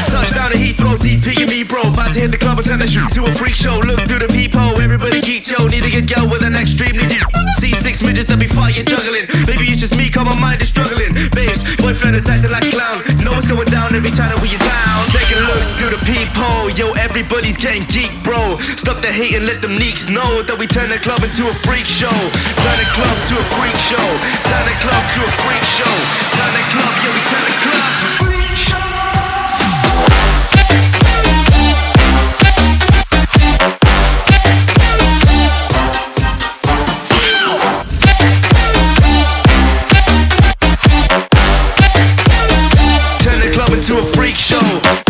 Touchdown to Heathrow, DP and me bro. About to hit the club and turn the shit to a freak show. Look through the peephole, everybody geek, yo. Need to get girl with an extremely deep. See 6 midgets that be fighting, juggling. Maybe it's just me, cause my mind is struggling. Babes, boyfriend is acting like a clown. You know what's going down every time that we are down. Take a look through the peephole, yo. Everybody's getting geek, bro. Stop the hate and let them leaks know that we turn the club into a freak show. Turn the club to a freak show. Turn the club to a freak show. Turn the club, yeah, we turn the club to a freak show. Turn the club into a freak show.